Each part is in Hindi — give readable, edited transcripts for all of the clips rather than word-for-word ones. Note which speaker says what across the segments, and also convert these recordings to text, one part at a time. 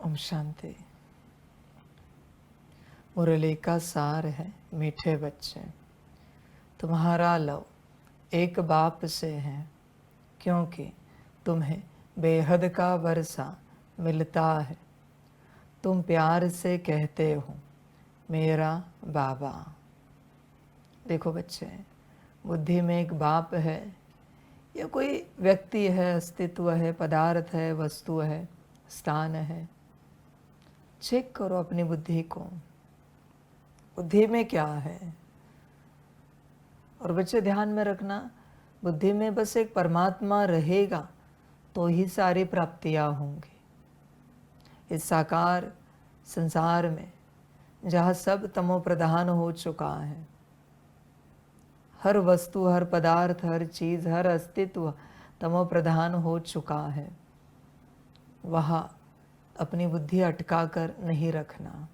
Speaker 1: ओम शांति। मुरली का सार है मीठे बच्चे, तुम्हारा लव एक बाप से है, क्योंकि तुम्हें बेहद का वर्षा मिलता है। तुम प्यार से कहते हो मेरा बाबा। देखो बच्चे, बुद्धि में एक बाप है या कोई व्यक्ति है, अस्तित्व है, पदार्थ है, वस्तु है, स्थान है। चेक करो अपनी बुद्धि को, बुद्धि में क्या है। और बच्चे ध्यान में रखना, बुद्धि में बस एक परमात्मा रहेगा तो ही सारी प्राप्तियां होंगी। इस साकार संसार में जहाँ सब तमो प्रधान हो चुका है, हर वस्तु, हर पदार्थ, हर चीज, हर अस्तित्व तमो प्रधान हो चुका है, वहाँ अपनी बुद्धि अटका कर नहीं रखना।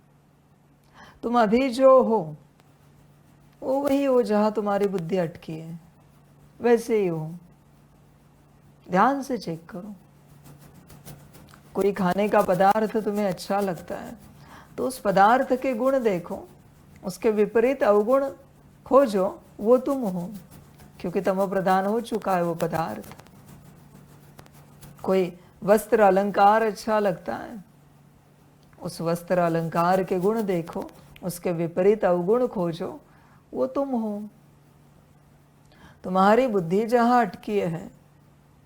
Speaker 1: तुम अभी जो हो वो वही हो जहाँ तुम्हारी बुद्धि अटकी है, वैसे ही हो। ध्यान से चेक करो। कोई खाने का पदार्थ तुम्हें अच्छा लगता है तो उस पदार्थ के गुण देखो, उसके विपरीत अवगुण खोजो, वो तुम हो, क्योंकि तमो प्रधान हो चुका है वो पदार्थ। कोई वस्त्र अलंकार अच्छा लगता है, उस वस्त्र अलंकार के गुण देखो, उसके विपरीत अवगुण खोजो, वो तुम हो। तुम्हारी बुद्धि जहाँ अटकी है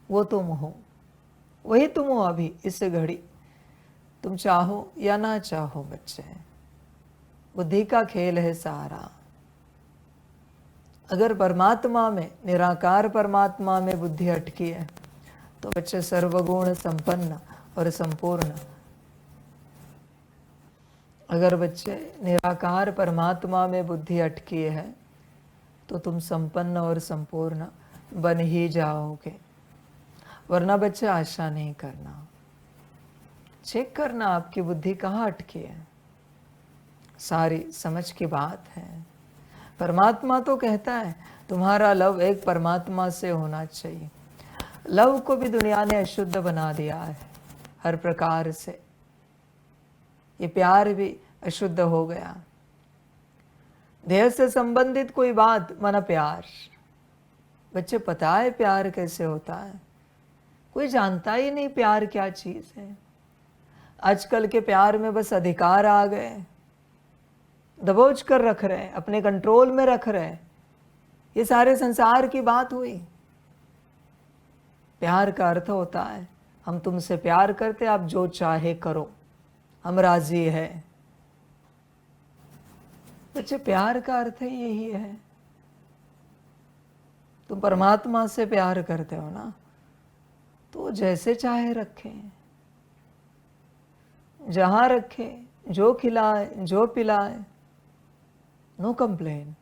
Speaker 1: वो तुम हो, वही तुम हो अभी इस घड़ी, तुम चाहो या ना चाहो। बच्चे, बुद्धि का खेल है सारा। अगर परमात्मा में, निराकार परमात्मा में बुद्धि अटकी है तो बच्चे सर्वगुण संपन्न और संपूर्ण। अगर बच्चे निराकार परमात्मा में बुद्धि अटकी है तो तुम संपन्न और संपूर्ण बन ही जाओगे। वरना बच्चे आशा नहीं करना। चेक करना आपकी बुद्धि कहाँ अटकी है। सारी समझ की बात है। परमात्मा तो कहता है तुम्हारा लव एक परमात्मा से होना चाहिए। लव को भी दुनिया ने अशुद्ध बना दिया है हर प्रकार से। ये प्यार भी अशुद्ध हो गया। देह से संबंधित कोई बात माना प्यार। बच्चे, पता है प्यार कैसे होता है? कोई जानता ही नहीं प्यार क्या चीज है। आजकल के प्यार में बस अधिकार आ गए, दबोच कर रख रहे हैं, अपने कंट्रोल में रख रहे हैं। ये सारे संसार की बात हुई। प्यार का अर्थ होता है हम तुमसे प्यार करते, आप जो चाहे करो, हम राजी है। बच्चे, प्यार का अर्थ ही यही है। तुम परमात्मा से प्यार करते हो ना, तो जैसे चाहे रखे, जहां रखे, जो खिलाए, जो पिलाए, नो कंप्लेन।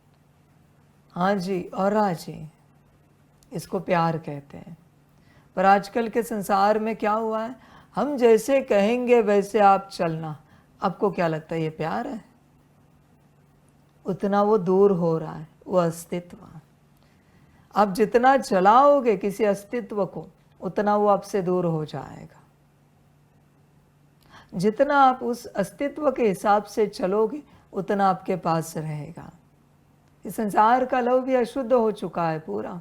Speaker 1: हाँ जी और राजी, इसको प्यार कहते हैं। पर आजकल के संसार में क्या हुआ है, हम जैसे कहेंगे वैसे आप चलना। आपको क्या लगता है ये प्यार है? उतना वो दूर हो रहा है वो अस्तित्व। आप जितना चलाओगे किसी अस्तित्व को, उतना वो आपसे दूर हो जाएगा। जितना आप उस अस्तित्व के हिसाब से चलोगे उतना आपके पास रहेगा। इस संसार का लव भी अशुद्ध हो चुका है पूरा।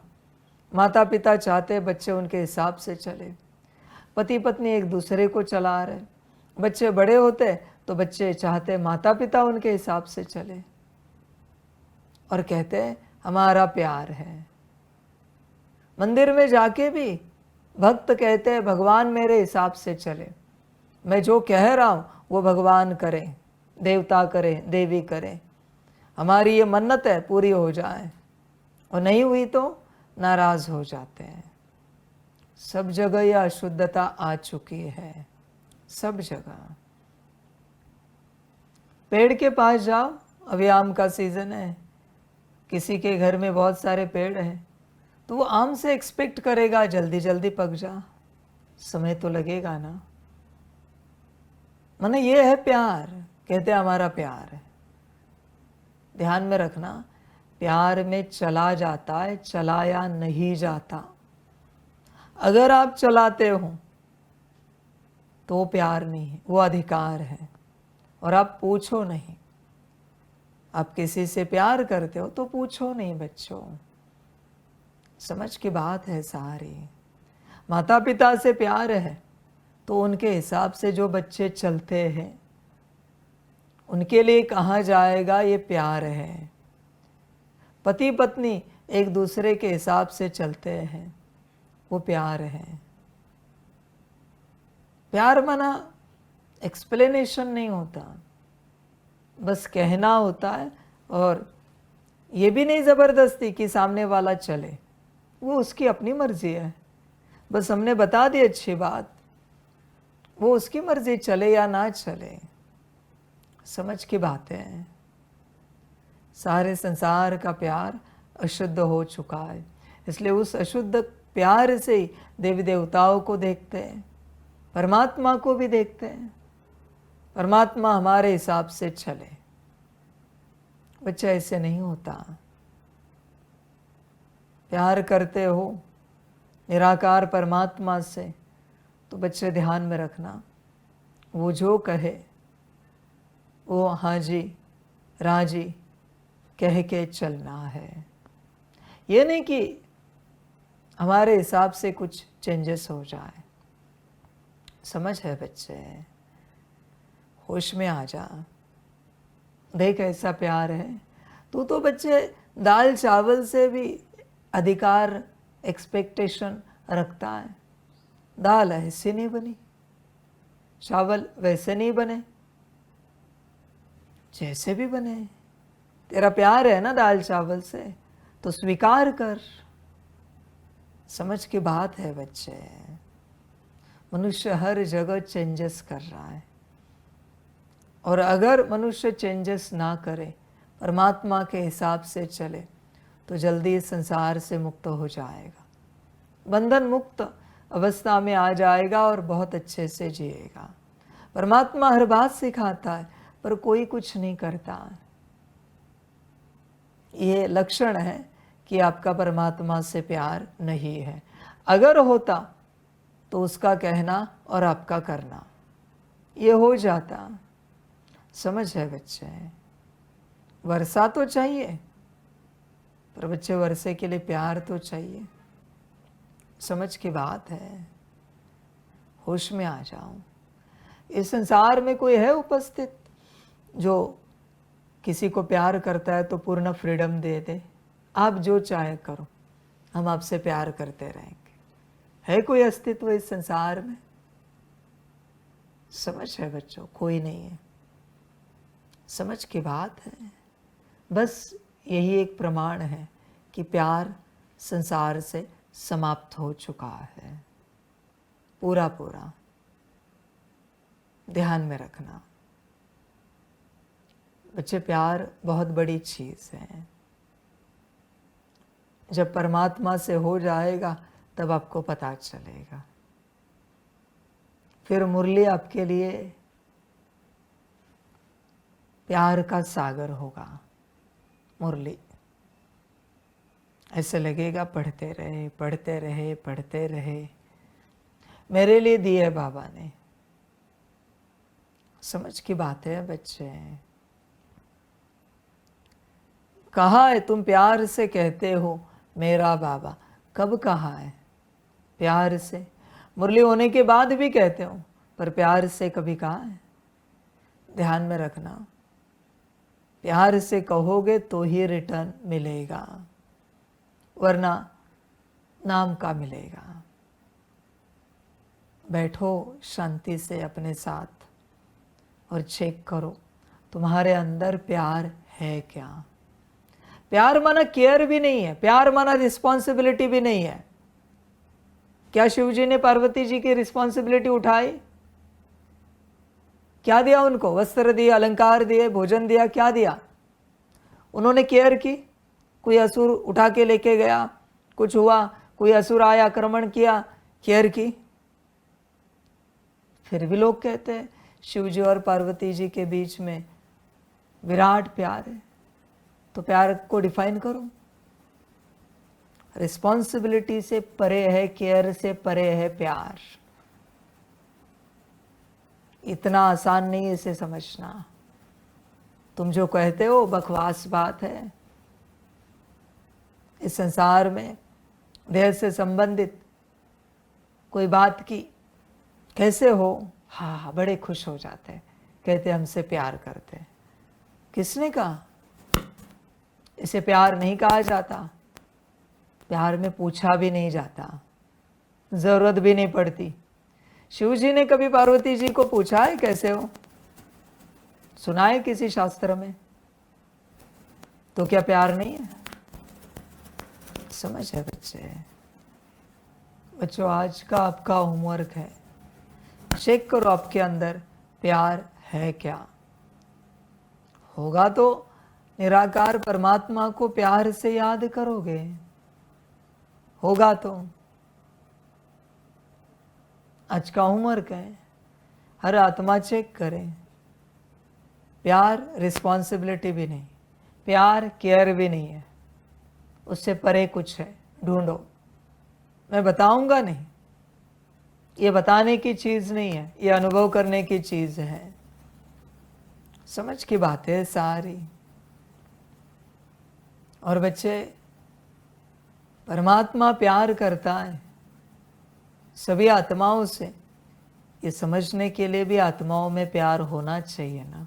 Speaker 1: माता पिता चाहते बच्चे उनके हिसाब से चले, पति पत्नी एक दूसरे को चला रहे, बच्चे बड़े होते तो बच्चे चाहते माता पिता उनके हिसाब से चले और कहते हैं हमारा प्यार है। मंदिर में जाके भी भक्त कहते हैं भगवान मेरे हिसाब से चले, मैं जो कह रहा हूं वो भगवान करें, देवता करें, देवी करें, हमारी ये मन्नत है पूरी हो जाए, और नहीं हुई तो नाराज हो जाते हैं। सब जगह यह अशुद्धता आ चुकी है, सब जगह। पेड़ के पास जाओ, अभी आम का सीजन है, किसी के घर में बहुत सारे पेड़ हैं तो वो आम से एक्सपेक्ट करेगा जल्दी जल्दी पक जा, समय तो लगेगा ना। माने ये है प्यार, कहते हैं हमारा प्यार है। ध्यान में रखना, प्यार में चला जाता है, चलाया नहीं जाता। अगर आप चलाते हो तो वो प्यार नहीं है, वो अधिकार है। और आप पूछो नहीं। आप किसी से प्यार करते हो तो पूछो नहीं बच्चों। समझ की बात है सारी। माता पिता से प्यार है तो उनके हिसाब से जो बच्चे चलते हैं उनके लिए कहा जाएगा ये प्यार है। पति पत्नी एक दूसरे के हिसाब से चलते हैं, वो प्यार है। प्यार माना एक्सप्लेनेशन नहीं होता, बस कहना होता है। और ये भी नहीं ज़बरदस्ती कि सामने वाला चले, वो उसकी अपनी मर्जी है। बस हमने बता दी अच्छी बात, वो उसकी मर्जी, चले या ना चले। समझ की बात है। सारे संसार का प्यार अशुद्ध हो चुका है, इसलिए उस अशुद्ध प्यार से ही देवी देवताओं को देखते हैं, परमात्मा को भी देखते हैं। परमात्मा हमारे हिसाब से चले। बच्चा ऐसे नहीं होता। प्यार करते हो निराकार परमात्मा से तो बच्चे ध्यान में रखना, वो जो कहे वो हाँ जी राजी कह के चलना है। ये नहीं कि हमारे हिसाब से कुछ चेंजेस हो जाए। समझ है बच्चे, होश में आ जा। देख ऐसा प्यार है। तू तो बच्चे दाल चावल से भी अधिकार एक्सपेक्टेशन रखता है। दाल ऐसे नहीं बनी, चावल वैसे नहीं बने, जैसे भी बने। तेरा प्यार है ना दाल चावल से, तो स्वीकार कर। समझ की बात है बच्चे। मनुष्य हर जगह चेंजेस कर रहा है, और अगर मनुष्य चेंजेस ना करे, परमात्मा के हिसाब से चले, तो जल्दी इस संसार से मुक्त हो जाएगा, बंधन मुक्त अवस्था में आ जाएगा और बहुत अच्छे से जिएगा। परमात्मा हर बात सिखाता है पर कोई कुछ नहीं करता। ये लक्षण है कि आपका परमात्मा से प्यार नहीं है। अगर होता तो उसका कहना और आपका करना ये हो जाता। समझ है बच्चे। वर्षा तो चाहिए, पर बच्चे वर्षे के लिए प्यार तो चाहिए। समझ की बात है। होश में आ जाओ। इस संसार में कोई है उपस्थित जो किसी को प्यार करता है तो पूर्ण फ्रीडम दे दे, आप जो चाहे करो, हम आपसे प्यार करते रहेंगे? है कोई अस्तित्व इस संसार में? समझ है बच्चों, कोई नहीं है। समझ की बात है। बस यही एक प्रमाण है कि प्यार संसार से समाप्त हो चुका है, पूरा पूरा। ध्यान में रखना बच्चे, प्यार बहुत बड़ी चीज है। जब परमात्मा से हो जाएगा तब आपको पता चलेगा। फिर मुरली आपके लिए प्यार का सागर होगा। मुरली ऐसे लगेगा पढ़ते रहे पढ़ते रहे पढ़ते रहे। मेरे लिए दी है बाबा ने। समझ की बात है बच्चे। कहा है तुम प्यार से कहते हो मेरा बाबा, कब कहा है? प्यार से। मुरली होने के बाद भी कहते हो, पर प्यार से कभी कहा है? ध्यान में रखना। प्यार से कहोगे तो ही रिटर्न मिलेगा, वरना नाम का मिलेगा। बैठो शांति से अपने साथ और चेक करो तुम्हारे अंदर प्यार है क्या। प्यार माना केयर भी नहीं है, प्यार माना रिस्पॉन्सिबिलिटी भी नहीं है। क्या शिवजी ने पार्वती जी की रिस्पॉन्सिबिलिटी उठाई? क्या दिया उनको? वस्त्र दिए, अलंकार दिए, भोजन दिया, क्या दिया? उन्होंने केयर की? कोई असुर उठा के लेके गया, कुछ हुआ, कोई असुर आया आक्रमण किया, केयर की? फिर भी लोग कहते हैं शिवजी और पार्वती जी के बीच में विराट प्यार है। तो प्यार को डिफाइन करो। रिस्पॉन्सिबिलिटी से परे है, केयर से परे है प्यार। इतना आसान नहीं है इसे समझना। तुम जो कहते हो बकवास बात है। इस संसार में देह से संबंधित कोई बात की, कैसे हो, हाँ बड़े खुश हो जाते हैं, कहते हमसे प्यार करते हैं। किसने कहा? इसे प्यार नहीं कहा जाता। प्यार में पूछा भी नहीं जाता, जरूरत भी नहीं पड़ती। शिव जी ने कभी पार्वती जी को पूछा है कैसे हो? सुना है किसी शास्त्र में? तो क्या प्यार नहीं है? समझ है बच्चे? बच्चों, आज का आपका होमवर्क है, चेक करो आपके अंदर प्यार है क्या। होगा तो निराकार परमात्मा को प्यार से याद करोगे। होगा तो आज का होमवर्क है, हर आत्मा चेक करे। प्यार रिस्पॉन्सिबिलिटी भी नहीं, प्यार केयर भी नहीं है, उससे परे कुछ है, ढूंढो। मैं बताऊंगा नहीं, ये बताने की चीज नहीं है, ये अनुभव करने की चीज है। समझ की बात है सारी। और बच्चे, परमात्मा प्यार करता है सभी आत्माओं से, ये समझने के लिए भी आत्माओं में प्यार होना चाहिए ना।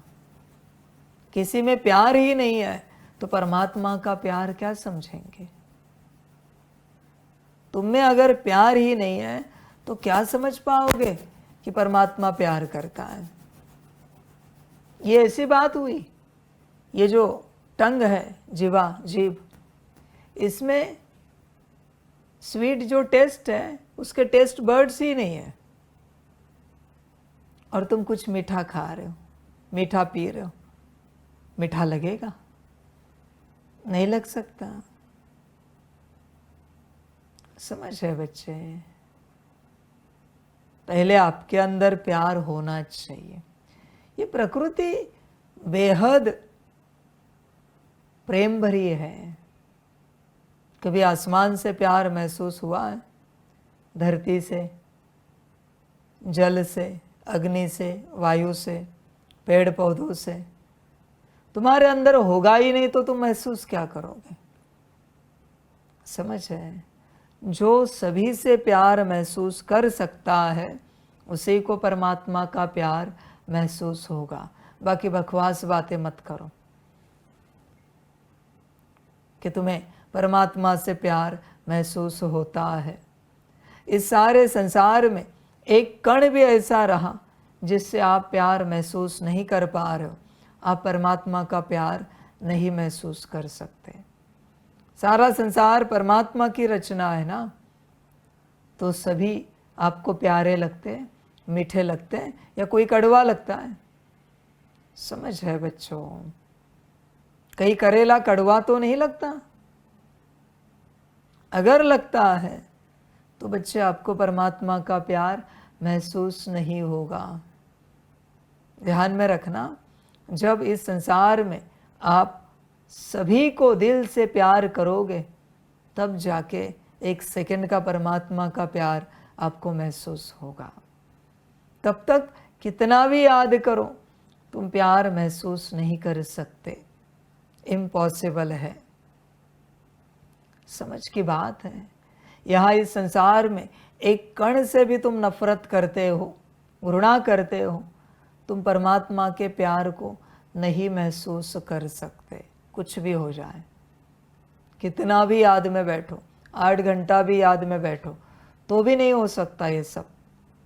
Speaker 1: किसी में प्यार ही नहीं है तो परमात्मा का प्यार क्या समझेंगे। तुम में अगर प्यार ही नहीं है तो क्या समझ पाओगे कि परमात्मा प्यार करता है। ये ऐसी बात हुई, ये जो टंग है, जीभ, इसमें स्वीट जो टेस्ट है उसके टेस्ट बर्ड्स ही नहीं है, और तुम कुछ मीठा खा रहे हो, मीठा पी रहे हो, मीठा लगेगा? नहीं लग सकता। समझ है बच्चे? पहले आपके अंदर प्यार होना चाहिए। ये प्रकृति बेहद प्रेम भरी है। कभी आसमान से प्यार महसूस हुआ है? धरती से, जल से, अग्नि से, वायु से, पेड़ पौधों से? तुम्हारे अंदर होगा ही नहीं तो तुम महसूस क्या करोगे। समझ है? जो सभी से प्यार महसूस कर सकता है उसी को परमात्मा का प्यार महसूस होगा। बाकी बकवास बातें मत करो कि तुम्हें परमात्मा से प्यार महसूस होता है। इस सारे संसार में एक कण भी ऐसा रहा जिससे आप प्यार महसूस नहीं कर पा रहे हो, आप परमात्मा का प्यार नहीं महसूस कर सकते। सारा संसार परमात्मा की रचना है ना, तो सभी आपको प्यारे लगते हैं, मीठे लगते हैं, या कोई कड़वा लगता है? समझ है बच्चों? कहीं करेला कड़वा तो नहीं लगता। अगर लगता है तो बच्चे आपको परमात्मा का प्यार महसूस नहीं होगा। ध्यान में रखना, जब इस संसार में आप सभी को दिल से प्यार करोगे तब जाके एक सेकंड का परमात्मा का प्यार आपको महसूस होगा। तब तक कितना भी याद करो तुम प्यार महसूस नहीं कर सकते, इम्पॉसिबल है। समझ की बात है? यहाँ इस संसार में एक कण से भी तुम नफरत करते हो, घृणा करते हो, तुम परमात्मा के प्यार को नहीं महसूस कर सकते। कुछ भी हो जाए, कितना भी याद में बैठो, 8 घंटा भी याद में बैठो, तो भी नहीं हो सकता। ये सब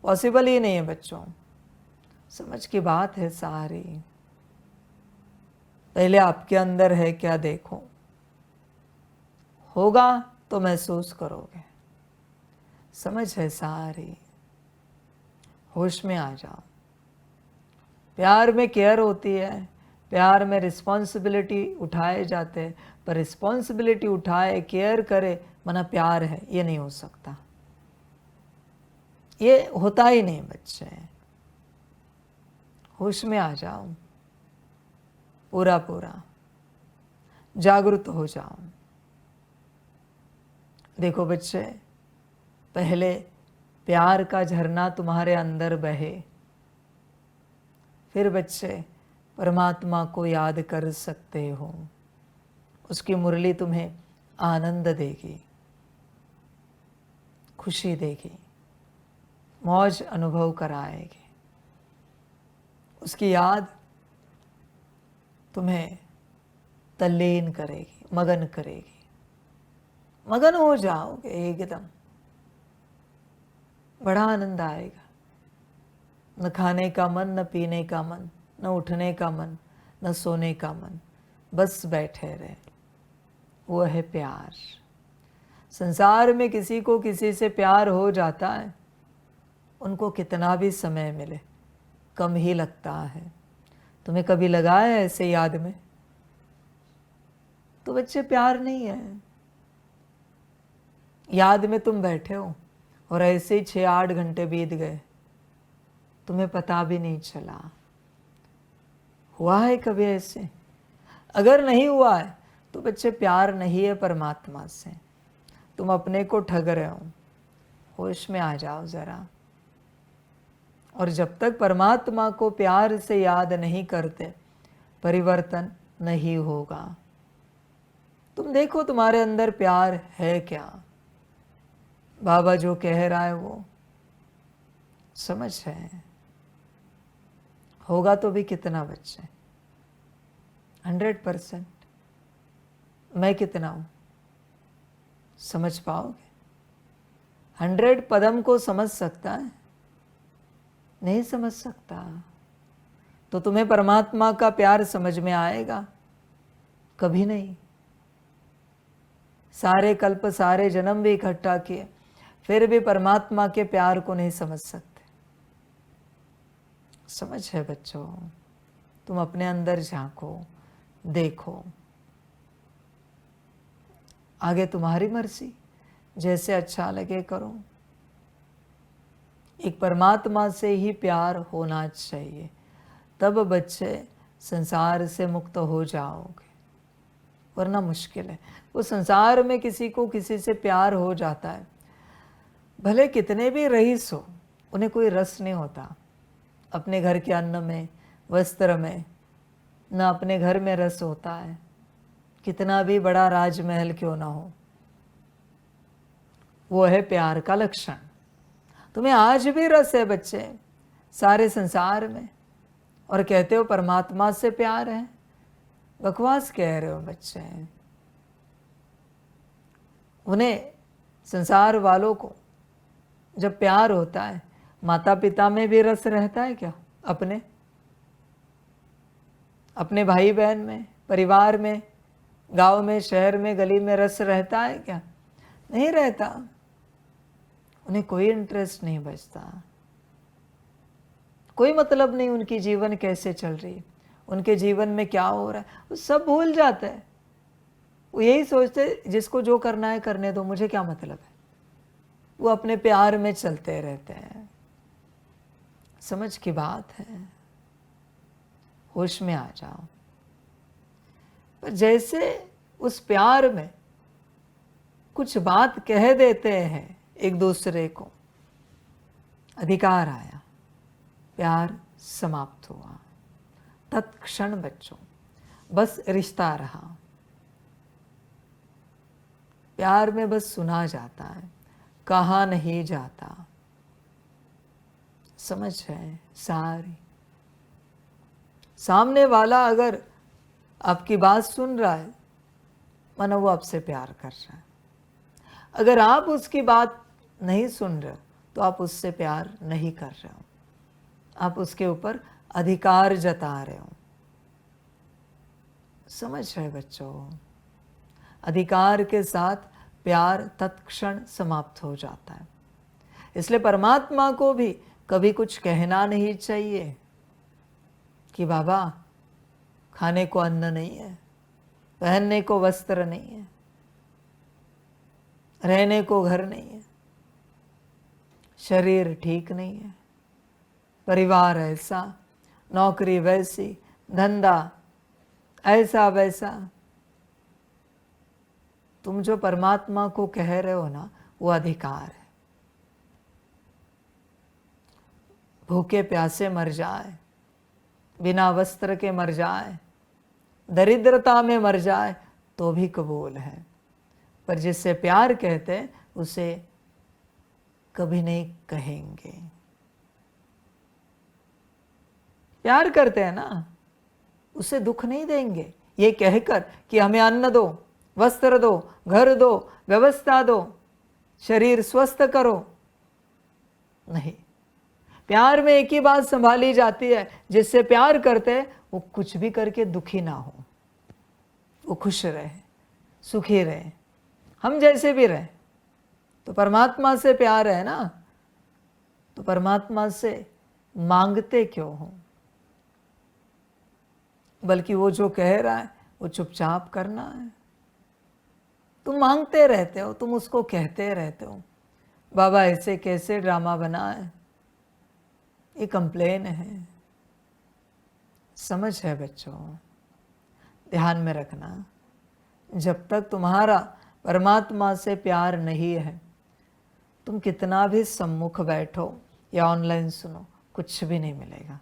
Speaker 1: पॉसिबल ही नहीं है बच्चों। समझ की बात है सारी। पहले आपके अंदर है क्या देखो, होगा तो महसूस करोगे। समझ है सारी। होश में आ जाओ। प्यार में केयर होती है, प्यार में रिस्पॉन्सिबिलिटी उठाए जाते हैं, पर रिस्पॉन्सिबिलिटी उठाए, केयर करे, मना प्यार है, ये नहीं हो सकता। ये होता ही नहीं बच्चे। होश में आ जाओ, पूरा पूरा जागरूक हो जाओ। देखो बच्चे, पहले प्यार का झरना तुम्हारे अंदर बहे, फिर बच्चे परमात्मा को याद कर सकते हो। उसकी मुरली तुम्हें आनंद देगी, खुशी देगी, मौज अनुभव कराएगी। उसकी याद तुम्हें तल्लीन करेगी, मगन करेगी। मगन हो जाओगे एकदम, बड़ा आनंद आएगा। न खाने का मन, न पीने का मन, न उठने का मन, न सोने का मन, बस बैठे रहे। वो है प्यार। संसार में किसी को किसी से प्यार हो जाता है, उनको कितना भी समय मिले कम ही लगता है। तुम्हें कभी लगा है ऐसे याद में? तो बच्चे प्यार नहीं है। याद में तुम बैठे हो और ऐसे ही 6-8 घंटे बीत गए, तुम्हें पता भी नहीं चला। हुआ है कभी ऐसे? अगर नहीं हुआ है तो बच्चे प्यार नहीं है परमात्मा से, तुम अपने को ठग रहे हो। होश में आ जाओ जरा। और जब तक परमात्मा को प्यार से याद नहीं करते, परिवर्तन नहीं होगा। तुम देखो तुम्हारे अंदर प्यार है क्या? बाबा जो कह रहा है वो समझ है। होगा तो भी कितना बच्चे? 100%। मैं कितना हूं? समझ पाओगे? 100 पदम को समझ सकता है? नहीं समझ सकता। तो तुम्हें परमात्मा का प्यार समझ में आएगा? कभी नहीं। सारे कल्प, सारे जन्म भी इकट्ठा किए, फिर भी परमात्मा के प्यार को नहीं समझ सकते। समझ है बच्चों? तुम अपने अंदर झांको, देखो। आगे तुम्हारी मर्जी, जैसे अच्छा लगे करो। एक परमात्मा से ही प्यार होना चाहिए, तब बच्चे संसार से मुक्त हो जाओगे, वरना मुश्किल है। वो संसार में किसी को किसी से प्यार हो जाता है, भले कितने भी रईस हो, उन्हें कोई रस नहीं होता। अपने घर के अन्न में, वस्त्र में न अपने घर में रस होता है, कितना भी बड़ा राजमहल क्यों ना हो। वो है प्यार का लक्षण। तुम्हें आज भी रस है बच्चे सारे संसार में, और कहते हो परमात्मा से प्यार है? बकवास कह रहे हो बच्चे। उन्हें, संसार वालों को जब प्यार होता है, माता पिता में भी रस रहता है क्या? अपने भाई बहन में, परिवार में, गांव में, शहर में, गली में रस रहता है क्या? नहीं रहता। उन्हें कोई इंटरेस्ट नहीं बचता, कोई मतलब नहीं उनकी जीवन कैसे चल रही है, उनके जीवन में क्या हो रहा है, वो सब भूल जाते हैं। वो यही सोचते जिसको जो करना है करने दो, मुझे क्या मतलब है। वो अपने प्यार में चलते रहते हैं। समझ की बात है। होश में आ जाओ। पर जैसे उस प्यार में कुछ बात कह देते हैं एक दूसरे को, अधिकार आया, प्यार समाप्त हुआ। तत्क्षण बच्चों बस रिश्ता रहा। प्यार में बस सुना जाता है, कहा नहीं जाता। समझ है सारी? सामने वाला अगर आपकी बात सुन रहा है, मानो वो आपसे प्यार कर रहा है। अगर आप उसकी बात नहीं सुन रहे हो, तो आप उससे प्यार नहीं कर रहे हो, आप उसके ऊपर अधिकार जता रहे हो। समझ रहे बच्चों? अधिकार के साथ प्यार तत्क्षण समाप्त हो जाता है। इसलिए परमात्मा को भी कभी कुछ कहना नहीं चाहिए कि बाबा खाने को अन्न नहीं है, पहनने को वस्त्र नहीं है, रहने को घर नहीं है, शरीर ठीक नहीं है, परिवार ऐसा, नौकरी वैसी, धंधा ऐसा वैसा। तुम जो परमात्मा को कह रहे हो ना, वो अधिकार है। भूखे प्यासे मर जाए, बिना वस्त्र के मर जाए, दरिद्रता में मर जाए तो भी कबूल है, पर जिससे प्यार कहते हैं उसे कभी नहीं कहेंगे। प्यार करते हैं ना, उसे दुख नहीं देंगे ये कहकर कि हमें अन्न दो, वस्त्र दो, घर दो, व्यवस्था दो, शरीर स्वस्थ करो। नहीं, प्यार में एक ही बात संभाली जाती है, जिससे प्यार करते वो कुछ भी करके दुखी ना हो, वो खुश रहे, सुखी रहे, हम जैसे भी रहे। तो परमात्मा से प्यार है ना, तो परमात्मा से मांगते क्यों हो, बल्कि वो जो कह रहा है वो चुपचाप करना है। तुम मांगते रहते हो, तुम उसको कहते रहते हो, बाबा ऐसे कैसे ड्रामा बना है, ये कंप्लेन है। समझ है बच्चों, ध्यान में रखना, जब तक तुम्हारा परमात्मा से प्यार नहीं है, तुम कितना भी सम्मुख बैठो या ऑनलाइन सुनो, कुछ भी नहीं मिलेगा।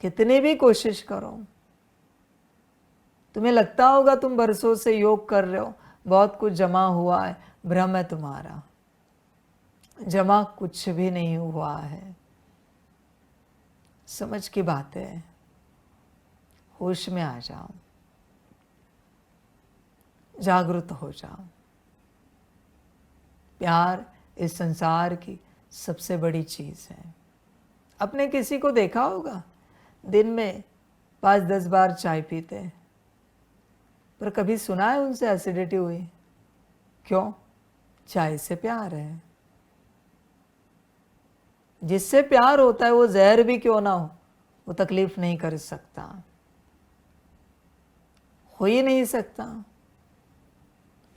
Speaker 1: कितनी भी कोशिश करो, तुम्हें लगता होगा तुम बरसों से योग कर रहे हो, बहुत कुछ जमा हुआ है, भ्रम है तुम्हारा, जमा कुछ भी नहीं हुआ है। समझ की बात है, होश में आ जाओ, जागृत हो जाओ। प्यार इस संसार की सबसे बड़ी चीज है। अपने किसी को देखा होगा दिन में 5-10 बार चाय पीते, पर कभी सुना है उनसे एसिडिटी हुई? क्यों? चाय से प्यार है। जिससे प्यार होता है वो जहर भी क्यों ना हो, वो तकलीफ नहीं कर सकता, हो ही नहीं सकता,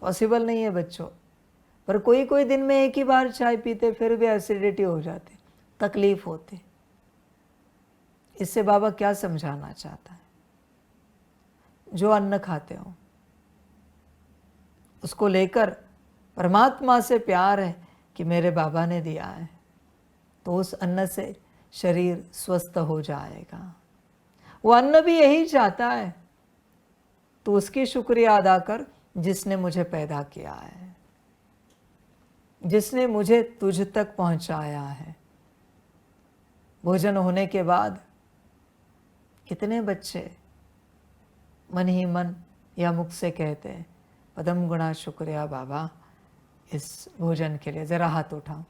Speaker 1: पॉसिबल नहीं है बच्चों। पर कोई कोई दिन में एक ही बार चाय पीते, फिर भी एसिडिटी हो जाती, तकलीफ होती। इससे बाबा क्या समझाना चाहता है? जो अन्न खाते हो उसको लेकर परमात्मा से प्यार है कि मेरे बाबा ने दिया है, तो उस अन्न से शरीर स्वस्थ हो जाएगा। वो अन्न भी यही चाहता है, तो उसकी शुक्रिया अदा कर जिसने मुझे पैदा किया है, जिसने मुझे तुझ तक पहुंचाया है। भोजन होने के बाद कितने बच्चे मन ही मन या मुख से कहते हैं, पदम गुणा शुक्रिया बाबा इस भोजन के लिए, जरा हाथ उठाओ।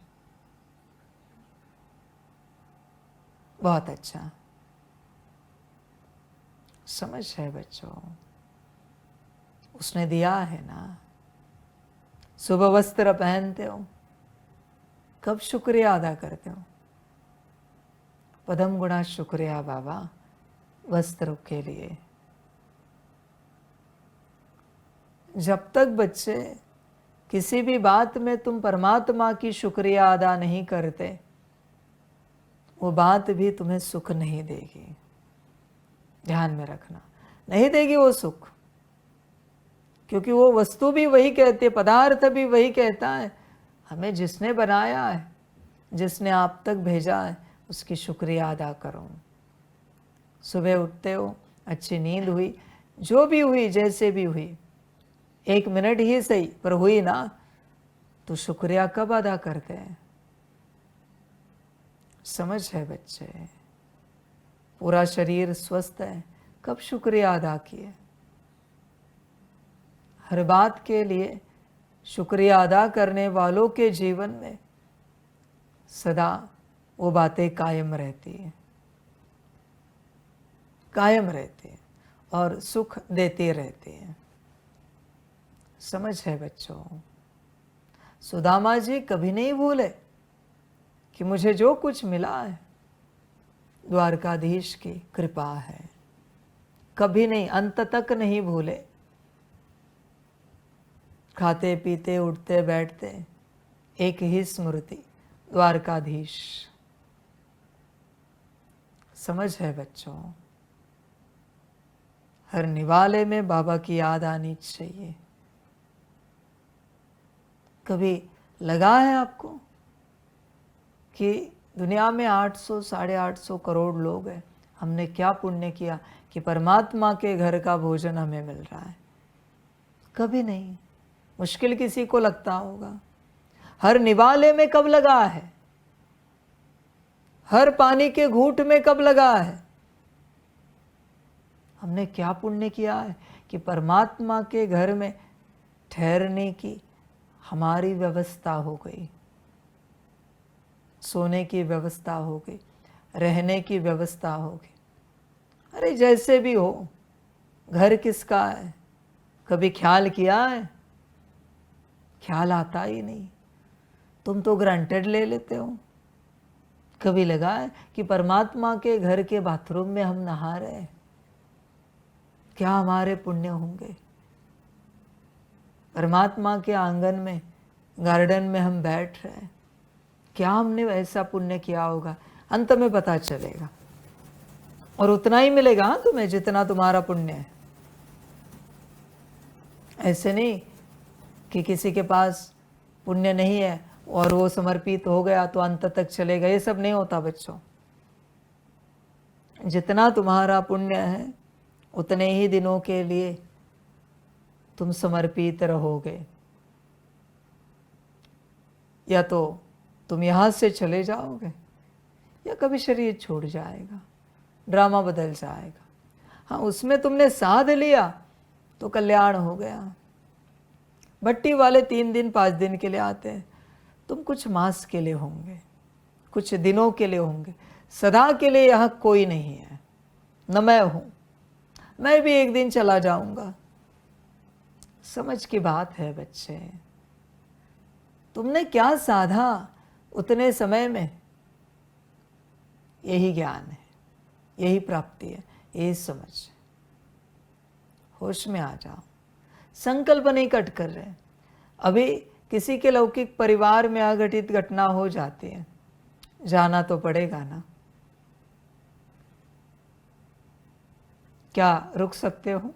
Speaker 1: बहुत अच्छा, समझ है बच्चों, उसने दिया है ना। सुबह वस्त्र पहनते हो, कब शुक्रिया अदा करते हो? पदम गुणा शुक्रिया बाबा वस्त्र के लिए। जब तक बच्चे किसी भी बात में तुम परमात्मा की शुक्रिया अदा नहीं करते, वो बात भी तुम्हें सुख नहीं देगी। ध्यान में रखना, नहीं देगी वो सुख, क्योंकि वो वस्तु भी वही कहती है, पदार्थ भी वही कहता है, हमें जिसने बनाया है, जिसने आप तक भेजा है, उसकी शुक्रिया अदा करो। सुबह उठते हो, अच्छी नींद हुई, जो भी हुई, जैसे भी हुई, 1 मिनट ही सही पर हुई ना, तो शुक्रिया कब अदा करते हैं? समझ है बच्चे, पूरा शरीर स्वस्थ है, कब शुक्रिया अदा किए? हर बात के लिए शुक्रिया अदा करने वालों के जीवन में सदा वो बातें कायम रहती हैं, कायम रहती हैं और सुख देती रहती हैं। समझ है बच्चों, सुदामा जी कभी नहीं भूले कि मुझे जो कुछ मिला है द्वारकाधीश की कृपा है, कभी नहीं, अंत तक नहीं भूले। खाते पीते उठते बैठते एक ही स्मृति, द्वारकाधीश। समझ है बच्चों, हर निवाले में बाबा की याद आनी चाहिए। कभी लगा है आपको कि दुनिया में 800 850 करोड़ लोग हैं, हमने क्या पुण्य किया कि परमात्मा के घर का भोजन हमें मिल रहा है? कभी नहीं। मुश्किल किसी को लगता होगा। हर निवाले में कब लगा है? हर पानी के घूंट में कब लगा है? हमने क्या पुण्य किया है कि परमात्मा के घर में ठहरने की हमारी व्यवस्था हो गई, सोने की व्यवस्था हो गई, रहने की व्यवस्था हो गई। अरे जैसे भी हो, घर किसका है? कभी ख्याल किया है? ख्याल आता ही नहीं। तुम तो ग्रांटेड ले लेते हो। कभी लगा है कि परमात्मा के घर के बाथरूम में हम नहा रहे हैं? क्या हमारे पुण्य होंगे? परमात्मा के आंगन में, गार्डन में हम बैठ रहे हैं, क्या हमने ऐसा पुण्य किया होगा? अंत में पता चलेगा, और उतना ही मिलेगा तुम्हें जितना तुम्हारा पुण्य है। ऐसे नहीं कि किसी के पास पुण्य नहीं है और वो समर्पित हो गया तो अंत तक चलेगा। ये सब नहीं होता बच्चों। जितना तुम्हारा पुण्य है उतने ही दिनों के लिए तुम समर्पित रहोगे, या तो तुम यहाँ से चले जाओगे या कभी शरीर छूट जाएगा, ड्रामा बदल जाएगा। हाँ, उसमें तुमने साध लिया तो कल्याण हो गया। भट्टी वाले 3 दिन 5 दिन के लिए आते हैं, तुम कुछ मास के लिए होंगे, कुछ दिनों के लिए होंगे। सदा के लिए यहाँ कोई नहीं है। न मैं हूँ, मैं भी एक दिन चला जाऊंगा। समझ की बात है बच्चे। तुमने क्या साधा उतने समय में? यही ज्ञान है, यही प्राप्ति है, यही समझ। होश में आ जाओ। संकल्प नहीं कट कर रहे। अभी किसी के लौकिक परिवार में अघटित घटना हो जाती है, जाना तो पड़ेगा ना। क्या रुक सकते हो?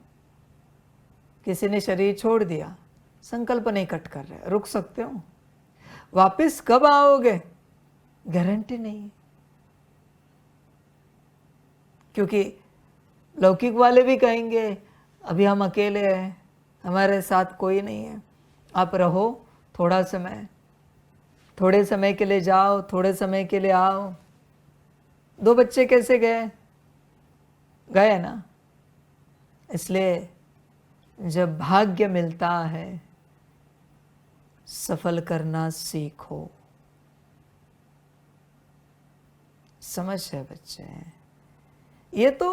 Speaker 1: किसी ने शरीर छोड़ दिया, संकल्प नहीं कट कर रहे, रुक सकते हो? वापस कब आओगे गारंटी नहीं, क्योंकि लौकिक वाले भी कहेंगे अभी हम अकेले हैं, हमारे साथ कोई नहीं है, आप रहो थोड़ा समय, थोड़े समय के लिए जाओ, थोड़े समय के लिए आओ। 2 बच्चे कैसे गए? गए ना। इसलिए जब भाग्य मिलता है सफल करना सीखो। समझ है बच्चे? ये तो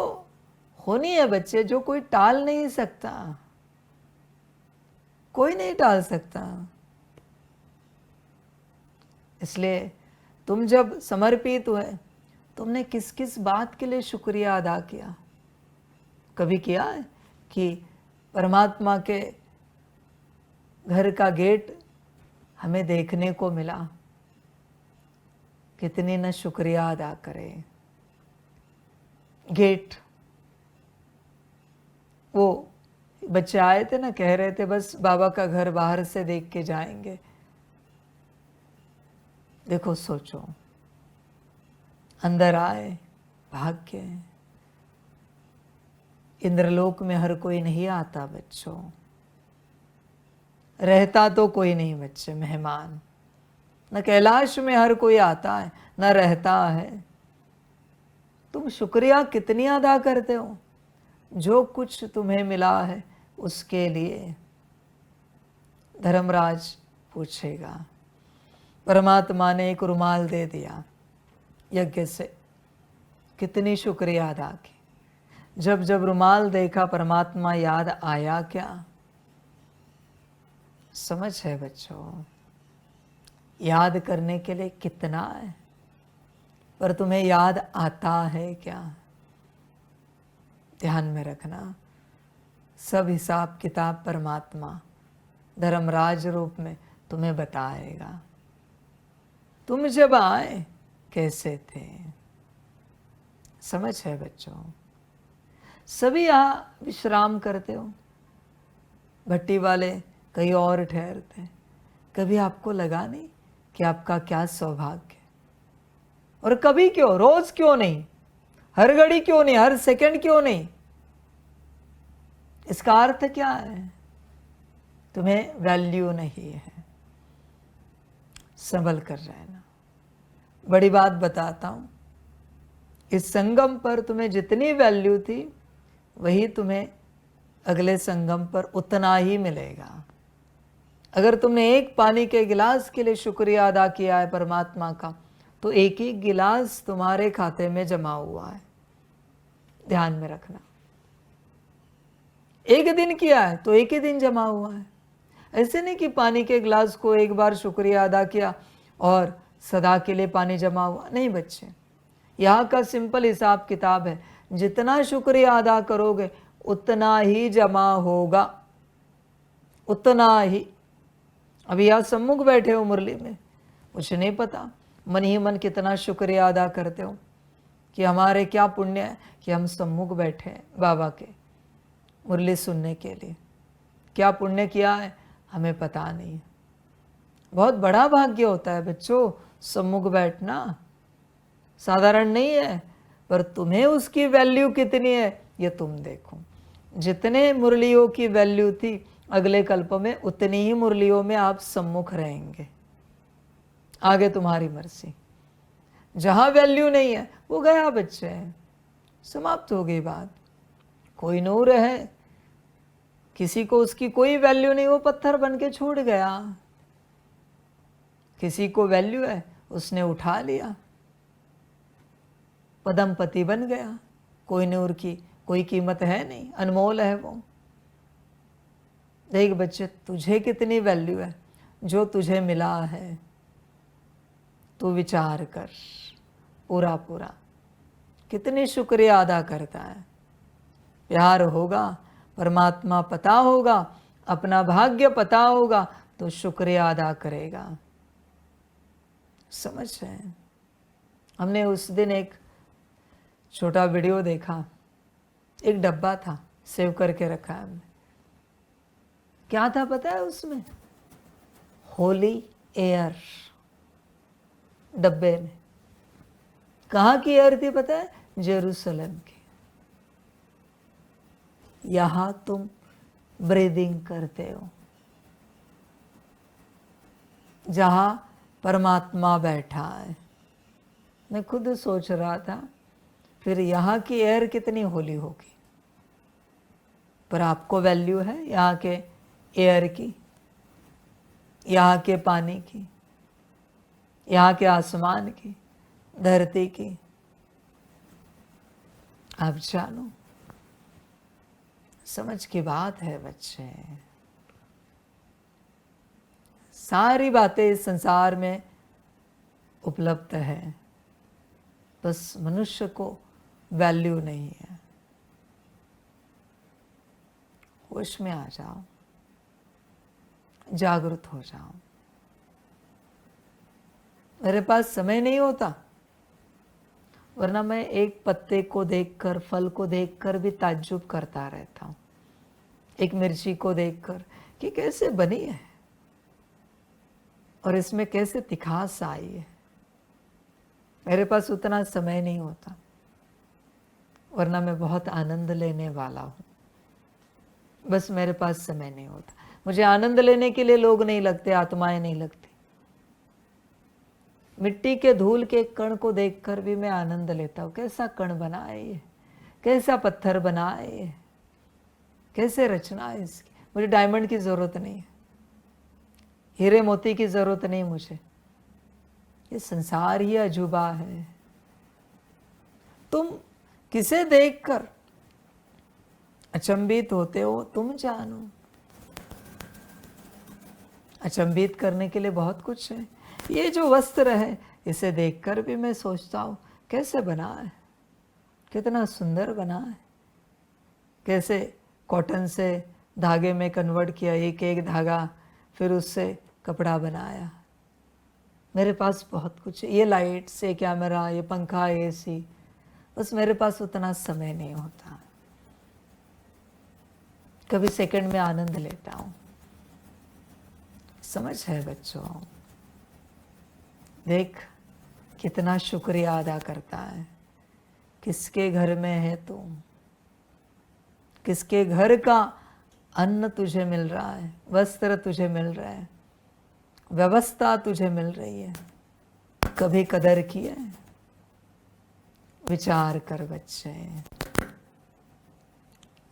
Speaker 1: होनी है बच्चे, जो कोई टाल नहीं सकता, कोई नहीं टाल सकता। इसलिए तुम जब समर्पित हुए, तुमने किस किस बात के लिए शुक्रिया अदा किया? कभी किया है कि परमात्मा के घर का गेट हमें देखने को मिला, कितनी न शुक्रिया अदा करें। गेट, वो बच्चे आए थे ना, कह रहे थे बस बाबा का घर बाहर से देख के जाएंगे। देखो सोचो, अंदर आए, भाग्य है। इंद्रलोक में हर कोई नहीं आता बच्चों, रहता तो कोई नहीं बच्चे, मेहमान। न कैलाश में हर कोई आता है, न रहता है। तुम शुक्रिया कितनी अदा करते हो? जो कुछ तुम्हें मिला है उसके लिए। धर्मराज पूछेगा, परमात्मा ने एक रुमाल दे दिया यज्ञ से, कितनी शुक्रिया अदा की? जब जब रुमाल देखा परमात्मा याद आया क्या? समझ है बच्चों? याद करने के लिए कितना है, पर तुम्हें याद आता है क्या? ध्यान में रखना, सब हिसाब किताब परमात्मा धर्मराज रूप में तुम्हें बताएगा। तुम जब आए कैसे थे? समझ है बच्चों? सभी यहाँ विश्राम करते हो, भट्टी वाले कहीं और ठहरते। कभी आपको लगा नहीं कि आपका क्या सौभाग्य, और कभी क्यों, रोज क्यों नहीं, हर घड़ी क्यों नहीं, हर सेकंड क्यों नहीं? इसका अर्थ क्या है? तुम्हें वैल्यू नहीं है। संभल कर रहना। बड़ी बात बताता हूं, इस संगम पर तुम्हें जितनी वैल्यू थी वही तुम्हें अगले संगम पर उतना ही मिलेगा। अगर तुमने एक पानी के गिलास के लिए शुक्रिया अदा किया है परमात्मा का, तो एक ही गिलास तुम्हारे खाते में जमा हुआ है। ध्यान में रखना। एक दिन किया है तो एक ही दिन जमा हुआ है। ऐसे नहीं कि पानी के गिलास को एक बार शुक्रिया अदा किया और सदा के लिए पानी जमा हुआ। नहीं बच्चे, यहाँ का सिंपल हिसाब किताब है, जितना शुक्रिया अदा करोगे उतना ही जमा होगा, उतना ही। अभी यहाँ सम्मुख बैठे हो मुरली में, मुझे नहीं पता मन ही मन कितना शुक्रिया अदा करते हो कि हमारे क्या पुण्य है कि हम सम्मुख बैठे हैं बाबा के मुरली सुनने के लिए। क्या पुण्य किया है हमें पता नहीं है। बहुत बड़ा भाग्य होता है बच्चों सम्मुख बैठना, साधारण नहीं है। पर तुम्हें उसकी वैल्यू कितनी है ये तुम देखो। जितने मुरलियों की वैल्यू थी अगले कल्प में उतनी ही मुरलियों में आप सम्मुख रहेंगे। आगे तुम्हारी मर्जी। जहां वैल्यू नहीं है वो गया बच्चे, समाप्त हो गई बात। कोई नूर है, किसी को उसकी कोई वैल्यू नहीं, वो पत्थर बन के छूट गया। किसी को वैल्यू है उसने उठा लिया, पदमपति बन गया। कोई नूर की कोई कीमत है नहीं, अनमोल है वो। देख बच्चे, तुझे कितनी वैल्यू है, जो तुझे मिला है तू विचार कर पूरा पूरा। कितनी शुक्रिया अदा करता है। प्यार होगा, परमात्मा पता होगा, अपना भाग्य पता होगा तो शुक्रिया अदा करेगा। समझ रहे हैं? हमने उस दिन एक छोटा वीडियो देखा, एक डब्बा था सेव करके रखा है हमने। क्या था पता है उसमें? होली एयर डब्बे में। कहाँ की एयर थी पता है? जेरूसलम की। यहां तुम ब्रीदिंग करते हो, जहां परमात्मा बैठा है। मैं खुद सोच रहा था फिर यहाँ की एयर कितनी होली होगी। पर आपको वैल्यू है यहाँ के एयर की, यहाँ के पानी की, यहाँ के आसमान की, धरती की। आप जानो, समझ की बात है बच्चे। सारी बातें इस संसार में उपलब्ध है, बस मनुष्य को वैल्यू नहीं है। होश में आ जाओ, जागृत हो जाओ। मेरे पास समय नहीं होता, वरना मैं एक पत्ते को देखकर, फल को देखकर भी ताज्जुब करता रहता हूँ। एक मिर्ची को देखकर कि कैसे बनी है और इसमें कैसे तिखास आई है। मेरे पास उतना समय नहीं होता, वरना मैं बहुत आनंद लेने वाला हूँ। बस मेरे पास समय नहीं होता। मुझे आनंद लेने के लिए लोग नहीं लगते, आत्माएं नहीं लगती। मिट्टी के धूल के कण को देखकर भी मैं आनंद लेता हूँ। कैसा कण बना है ये, कैसा पत्थर बना है ये, कैसे रचना है इसकी। मुझे डायमंड की जरूरत नहीं है, हीरे मोती की जरूरत नहीं मुझे। ये संसार ही अजूबा है। तुम किसे देखकर अचंभित होते हो तुम जानो। अचंभित करने के लिए बहुत कुछ है। ये जो वस्त्र है इसे देखकर भी मैं सोचता हूँ कैसे बना है, कितना सुंदर बना है। कैसे कॉटन से धागे में कन्वर्ट किया, एक एक धागा, फिर उससे कपड़ा बनाया। मेरे पास बहुत कुछ है, ये लाइट्स, ये कैमरा, ये पंखा, एसी। बस मेरे पास उतना समय नहीं होता। कभी सेकंड में आनंद लेता हूँ। समझ है बच्चों? देख कितना शुक्रिया अदा करता है। किसके घर में है तू, किसके घर का अन्न तुझे मिल रहा है, वस्त्र तुझे मिल रहा है, व्यवस्था तुझे मिल रही है, कभी कदर की है? विचार कर बच्चे,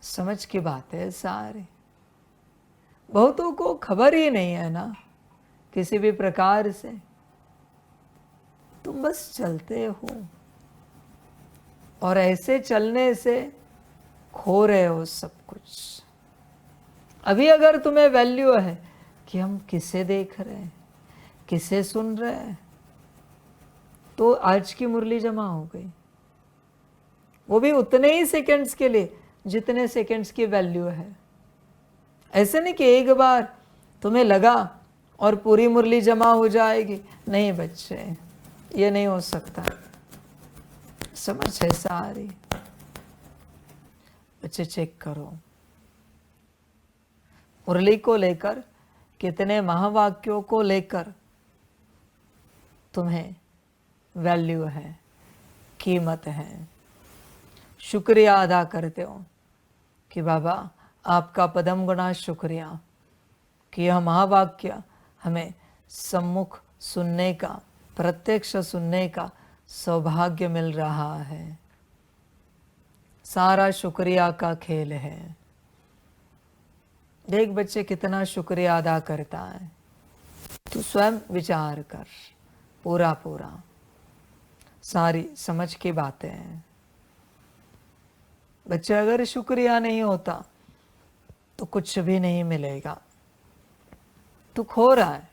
Speaker 1: समझ की बात है सारी। बहुतों को खबर ही नहीं है ना किसी भी प्रकार से, तुम बस चलते हो और ऐसे चलने से खो रहे हो सब कुछ। अभी अगर तुम्हें वैल्यू है कि हम किसे देख रहे हैं, किसे सुन रहे हैं, तो आज की मुरली जमा हो गई, वो भी उतने ही सेकंड्स के लिए जितने सेकंड्स की वैल्यू है। ऐसे नहीं कि एक बार तुम्हें लगा और पूरी मुरली जमा हो जाएगी, नहीं बच्चे, ये नहीं हो सकता। समझ है सारी। बच्चे चेक करो, मुरली को लेकर कितने महावाक्यों को लेकर तुम्हें वैल्यू है, कीमत है। शुक्रिया अदा करते हो कि बाबा आपका पदम गुना शुक्रिया कि यह महावाक्य हमें सम्मुख सुनने का, प्रत्यक्ष सुनने का सौभाग्य मिल रहा है। सारा शुक्रिया का खेल है। देख बच्चे कितना शुक्रिया अदा करता है, तू स्वयं विचार कर, पूरा पूरा सारी समझ की बातें हैं। बच्चे अगर शुक्रिया नहीं होता तो कुछ भी नहीं मिलेगा। तू खो रहा है,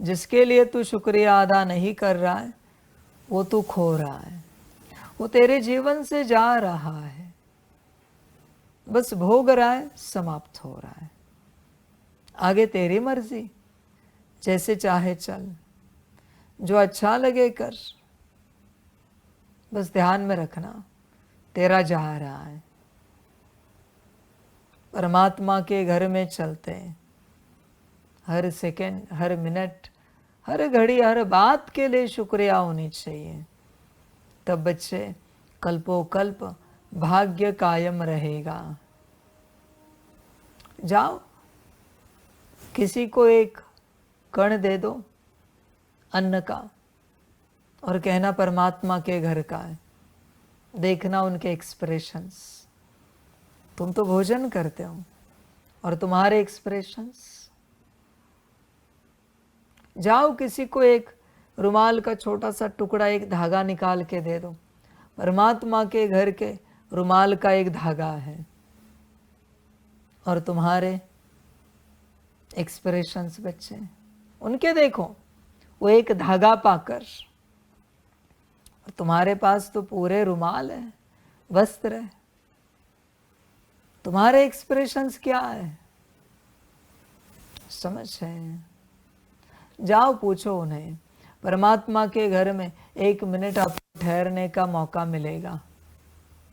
Speaker 1: जिसके लिए तू शुक्रिया अदा नहीं कर रहा है वो तू खो रहा है, वो तेरे जीवन से जा रहा है, बस भोग रहा है, समाप्त हो रहा है। आगे तेरी मर्जी, जैसे चाहे चल, जो अच्छा लगे कर, बस ध्यान में रखना तेरा जा रहा है। परमात्मा के घर में चलते हैं, हर सेकंड, हर मिनट, हर घड़ी, हर बात के लिए शुक्रिया होनी चाहिए। तब बच्चे कल्पों कल्प भाग्य कायम रहेगा। जाओ किसी को एक कण दे दो अन्न का और कहना परमात्मा के घर का है। देखना उनके एक्सप्रेशंस। तुम तो भोजन करते हो और तुम्हारे एक्सप्रेशंस। जाओ किसी को एक रुमाल का छोटा सा टुकड़ा, एक धागा निकाल के दे दो। परमात्मा के घर के रुमाल का एक धागा है और तुम्हारे एक्सप्रेशंस बच्चे उनके देखो, वो एक धागा पाकर, और तुम्हारे पास तो पूरे रुमाल है, वस्त्र है। तुम्हारे एक्सप्रेशंस क्या है? समझ है? जाओ पूछो उन्हें। परमात्मा के घर में 1 मिनट आपको ठहरने का मौका मिलेगा,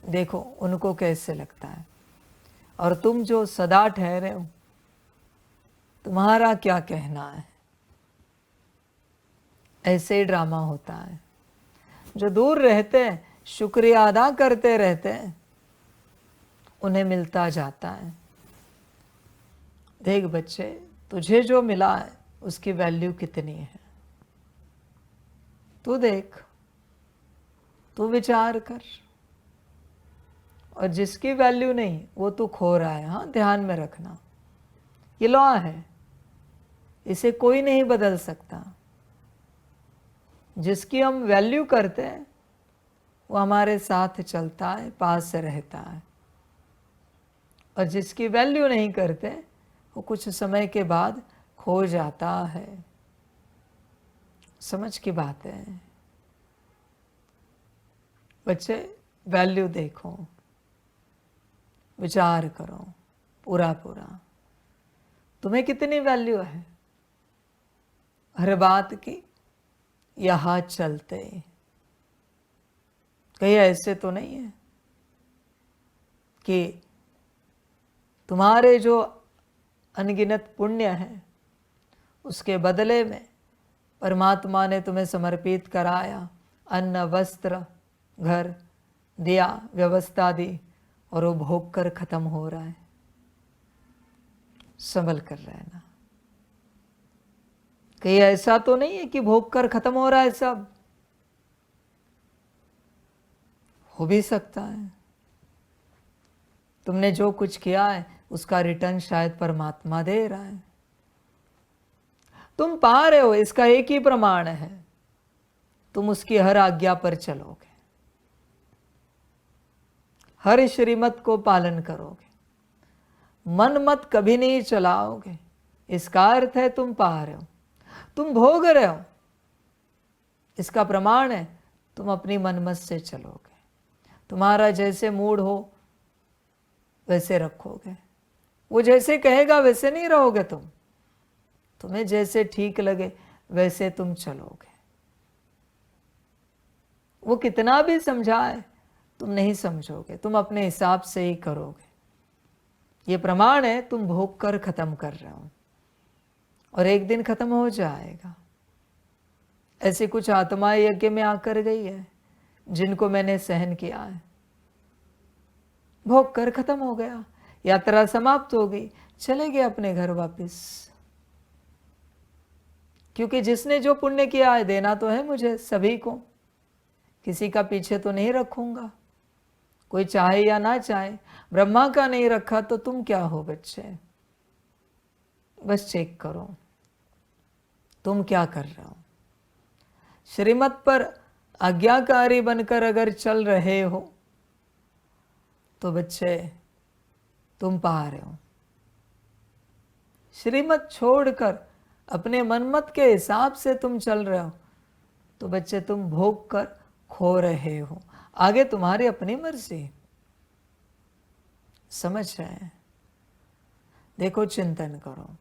Speaker 1: देखो उनको कैसे लगता है। और तुम जो सदा ठहरे हो, तुम्हारा क्या कहना है? ऐसे ही ड्रामा होता है। जो दूर रहते हैं, शुक्रिया अदा करते रहते हैं, उन्हें मिलता जाता है। देख बच्चे, तुझे जो मिला है उसकी वैल्यू कितनी है, तू देख, तू विचार कर। और जिसकी वैल्यू नहीं वो तू खो रहा है। हाँ, ध्यान में रखना, ये लॉ है, इसे कोई नहीं बदल सकता। जिसकी हम वैल्यू करते हैं वो हमारे साथ चलता है, पास से रहता है। और जिसकी वैल्यू नहीं करते वो कुछ समय के बाद खो जाता है। समझ की बात है बच्चे। वैल्यू देखो, विचार करो पूरा पूरा, तुम्हें कितनी वैल्यू है हर बात की। यहाँ चलते कहीं ऐसे तो नहीं है कि तुम्हारे जो अनगिनत पुण्य है उसके बदले में परमात्मा ने तुम्हें समर्पित कराया, अन्न वस्त्र घर दिया, व्यवस्था दी, और वो भोग कर खत्म हो रहा है। संभल कर रहना। कहीं ऐसा तो नहीं है कि भोग कर खत्म हो रहा है सब? हो भी सकता है। तुमने जो कुछ किया है उसका रिटर्न शायद परमात्मा दे रहा है। तुम पा रहे हो, इसका एक ही प्रमाण है, तुम उसकी हर आज्ञा पर चलोगे, हर श्रीमत को पालन करोगे, मन मत कभी नहीं चलाओगे। इसका अर्थ है तुम पा रहे हो, तुम भोग रहे हो। इसका प्रमाण है तुम अपनी मनमत से चलोगे। तुम्हारा जैसे मूड हो वैसे रखोगे, वो जैसे कहेगा वैसे नहीं रहोगे तुम। तुम्हें जैसे ठीक लगे वैसे तुम चलोगे। वो कितना भी समझाए तुम नहीं समझोगे, तुम अपने हिसाब से ही करोगे। ये प्रमाण है तुम भोग कर खत्म कर रहे हो, और एक दिन खत्म हो जाएगा। ऐसी कुछ आत्माएं यज्ञ में आकर गई है जिनको मैंने सहन किया है। भोग कर खत्म हो गया, यात्रा समाप्त हो गई, चले गए अपने घर वापस। क्योंकि जिसने जो पुण्य किया है देना तो है मुझे सभी को, किसी का पीछे तो नहीं रखूंगा, कोई चाहे या ना चाहे। ब्रह्मा का नहीं रखा तो तुम क्या हो बच्चे? बस चेक करो तुम क्या कर रहे हो। श्रीमत पर आज्ञाकारी बनकर अगर चल रहे हो तो बच्चे तुम पा रहे हो। श्रीमत छोड़कर अपने मनमत के हिसाब से तुम चल रहे हो तो बच्चे तुम भोग कर खो रहे हो। आगे तुम्हारी अपनी मर्जी। समझ रहे हैं? देखो, चिंतन करो।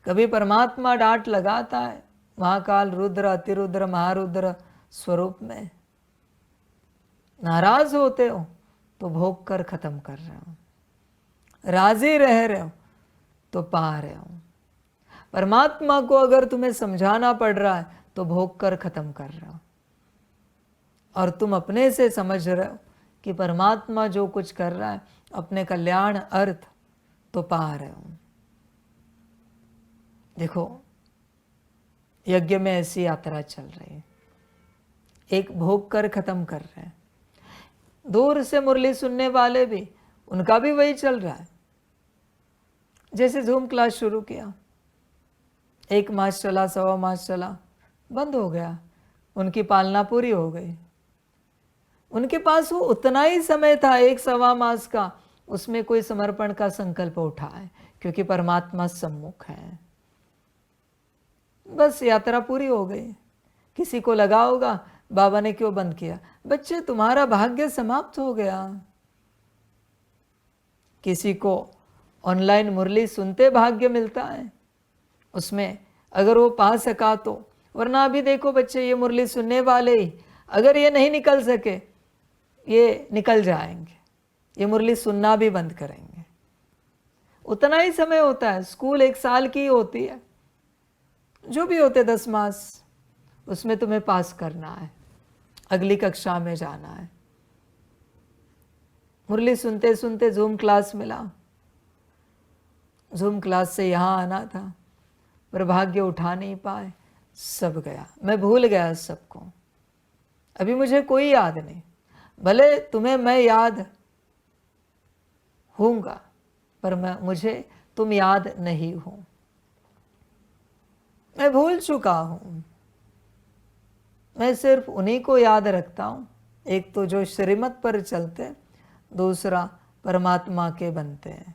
Speaker 1: कभी परमात्मा डांट लगाता है महाकाल रुद्र अतिरुद्र महारुद्र स्वरूप में, नाराज होते हो तो भोग कर खत्म कर रहे हो, राजी रह रहे हो तो पा रहे हो। परमात्मा को अगर तुम्हें समझाना पड़ रहा है तो भोग कर खत्म कर रहे हो, और तुम अपने से समझ रहे हो कि परमात्मा जो कुछ कर रहा है अपने कल्याण अर्थ, तो पा रहे हो। देखो, यज्ञ में ऐसी यात्रा चल रही है, एक भोग कर खत्म कर रहे हैं। दूर से मुरली सुनने वाले भी, उनका भी वही चल रहा है। जैसे जूम क्लास शुरू किया, 1 मास चला, 1.25 मास चला, बंद हो गया, उनकी पालना पूरी हो गई। उनके पास वो उतना ही समय था 1.25 मास का, उसमें कोई समर्पण का संकल्प उठा है क्योंकि परमात्मा सम्मुख है। बस यात्रा पूरी हो गई। किसी को लगा होगा बाबा ने क्यों बंद किया? बच्चे, तुम्हारा भाग्य समाप्त हो गया। किसी को ऑनलाइन मुरली सुनते भाग्य मिलता है, उसमें अगर वो पा सका तो, वरना अभी देखो बच्चे, ये मुरली सुनने वाले ही अगर ये नहीं निकल सके, ये निकल जाएंगे, ये मुरली सुनना भी बंद करेंगे। उतना ही समय होता है, स्कूल 1 साल की होती है, जो भी होते 10 मास, उसमें तुम्हें पास करना है, अगली कक्षा में जाना है। मुरली सुनते सुनते जूम क्लास मिला, जूम क्लास से यहाँ आना था, पर भाग्य उठा नहीं पाए, सब गया, मैं भूल गया सबको। अभी मुझे कोई याद नहीं, भले तुम्हें मैं याद हूँगा पर मुझे तुम याद नहीं हो, मैं भूल चुका हूँ। मैं सिर्फ उन्हीं को याद रखता हूँ, एक तो जो श्रीमत पर चलते, दूसरा परमात्मा के बनते हैं,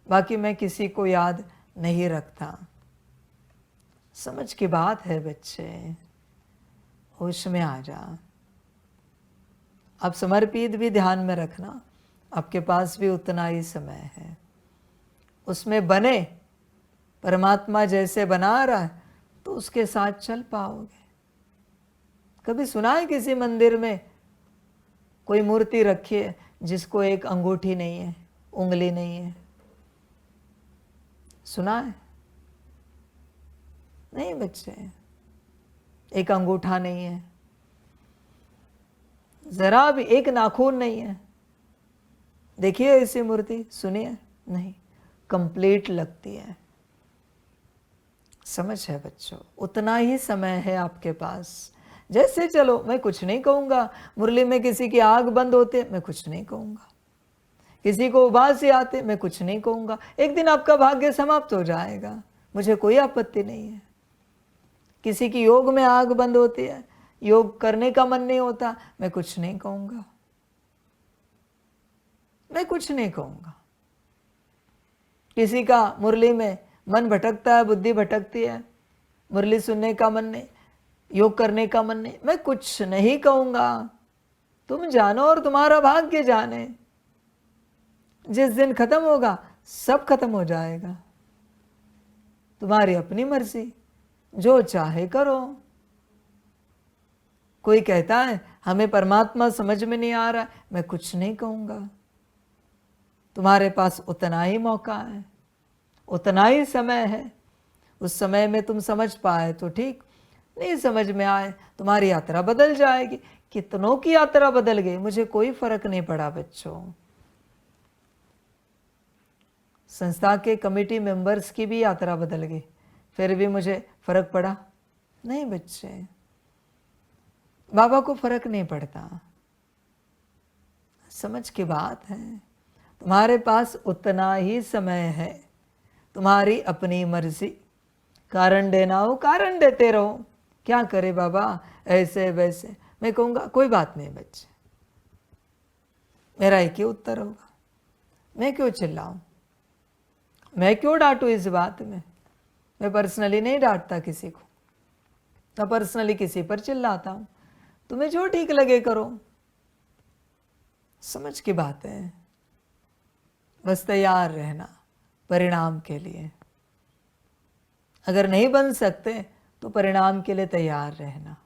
Speaker 1: बाकी मैं किसी को याद नहीं रखता। समझ की बात है बच्चे, होश में आ जा। आप समर्पित भी ध्यान में रखना, आपके पास भी उतना ही समय है, उसमें बने, परमात्मा जैसे बना रहा है तो उसके साथ चल पाओगे। कभी सुना है किसी मंदिर में कोई मूर्ति रखी है जिसको एक अंगूठी नहीं है, उंगली नहीं है? सुना है? नहीं बच्चे, एक अंगूठा नहीं है, जरा भी एक नाखून नहीं है। देखिए ऐसी मूर्ति, सुनिए, नहीं, कंप्लीट लगती है। समझ है बच्चों, उतना ही समय है आपके पास। जैसे चलो, मैं कुछ नहीं कहूँगा। मुरली में किसी की आग बंद होते, मैं कुछ नहीं कहूँगा। किसी को उबासी आते, मैं कुछ नहीं कहूँगा। एक दिन आपका भाग्य समाप्त हो जाएगा, मुझे कोई आपत्ति नहीं है। किसी की योग में आग बंद होती है, योग करने का मन नहीं होता, मैं कुछ नहीं कहूँगा, मैं कुछ नहीं कहूँगा। किसी का मुरली में मन भटकता है, बुद्धि भटकती है, मुरली सुनने का मन नहीं, योग करने का मन नहीं, मैं कुछ नहीं कहूँगा। तुम जानो और तुम्हारा भाग्य जाने। जिस दिन खत्म होगा, सब खत्म हो जाएगा। तुम्हारी अपनी मर्जी, जो चाहे करो। कोई कहता है हमें परमात्मा समझ में नहीं आ रहा, मैं कुछ नहीं कहूँगा। तुम्हारे पास उतना ही मौका है, उतना ही समय है। उस समय में तुम समझ पाए तो ठीक, नहीं समझ में आए, तुम्हारी यात्रा बदल जाएगी। कितनों की यात्रा बदल गई, मुझे कोई फर्क नहीं पड़ा बच्चों। संस्था के कमेटी मेंबर्स की भी यात्रा बदल गई, फिर भी मुझे फर्क पड़ा नहीं बच्चे। बाबा को फर्क नहीं पड़ता। समझ की बात है। तुम्हारे पास उतना ही समय है, तुम्हारी अपनी मर्जी। कारण देना हो, कारण देते रहो। क्या करे बाबा, ऐसे वैसे, मैं कहूँगा कोई बात नहीं बच्चे, मेरा एक ही उत्तर होगा। मैं क्यों चिल्लाऊं, मैं क्यों डांटूं इस बात में। मैं पर्सनली नहीं डांटता किसी को, ना पर्सनली किसी पर चिल्लाता हूं। तुम्हें जो ठीक लगे करो। समझ की बात है। बस तैयार रहना परिणाम के लिए। अगर नहीं बन सकते तो परिणाम के लिए तैयार रहना।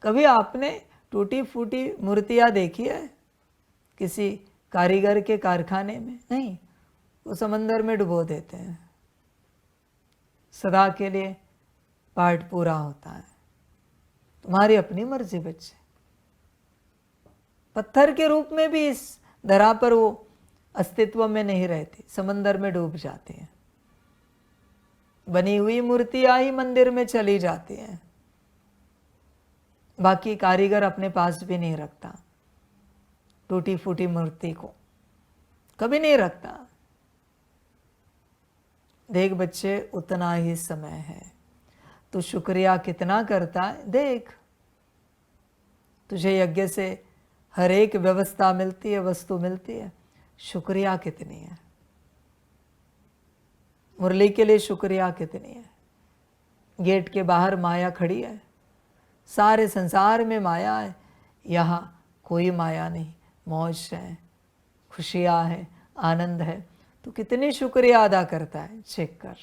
Speaker 1: कभी आपने टूटी फूटी मूर्तियां देखी है किसी कारीगर के कारखाने में? नहीं, वो समंदर में डुबो देते हैं, सदा के लिए पार्ट पूरा होता है। तुम्हारी अपनी मर्जी बच्चे। पत्थर के रूप में भी इस धरा पर वो अस्तित्व में नहीं रहती, समंदर में डूब जाती है। बनी हुई मूर्तियां ही मंदिर में चली जाती हैं, बाकी कारीगर अपने पास भी नहीं रखता। टूटी फूटी मूर्ति को कभी नहीं रखता। देख बच्चे, उतना ही समय है, तो शुक्रिया कितना करता है देख। तुझे यज्ञ से हर एक व्यवस्था मिलती है, वस्तु मिलती है, शुक्रिया कितनी है। मुरली के लिए शुक्रिया कितनी है। गेट के बाहर माया खड़ी है, सारे संसार में माया है, यहाँ कोई माया नहीं, मौज है, खुशियाँ है, आनंद है। तो कितनी शुक्रिया अदा करता है, चेक कर।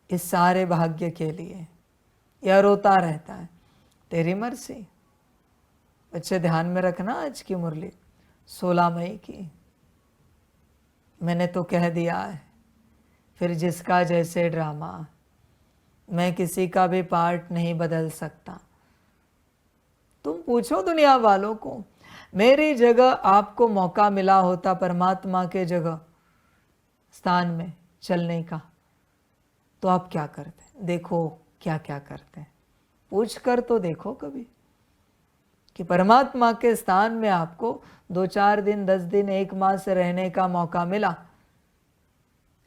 Speaker 1: इस सारे भाग्य के लिए यह रोता रहता है, तेरी मर्जी। बच्चे ध्यान में रखना, आज की मुरली 16 मई की। मैंने तो कह दिया है, फिर जिसका जैसे ड्रामा। मैं किसी का भी पार्ट नहीं बदल सकता। तुम पूछो दुनिया वालों को, मेरी जगह आपको मौका मिला होता परमात्मा के जगह स्थान में चलने का, तो आप क्या करते? देखो क्या क्या करते हैं, पूछ कर तो देखो कभी कि परमात्मा के स्थान में आपको 2-4 दिन, 10 दिन, 1 माह से रहने का मौका मिला,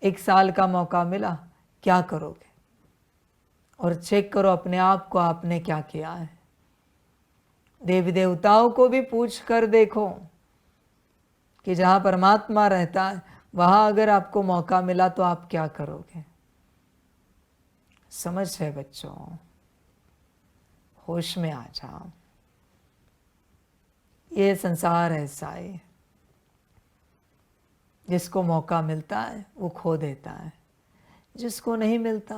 Speaker 1: 1 साल का मौका मिला, क्या करोगे? और चेक करो अपने आप को, आपने क्या किया है। देवी देवताओं को भी पूछ कर देखो कि जहाँ परमात्मा रहता है वहाँ अगर आपको मौका मिला तो आप क्या करोगे। समझ है बच्चों, होश में आ जाओ। ये संसार ऐसा है, जिसको मौका मिलता है वो खो देता है, जिसको नहीं मिलता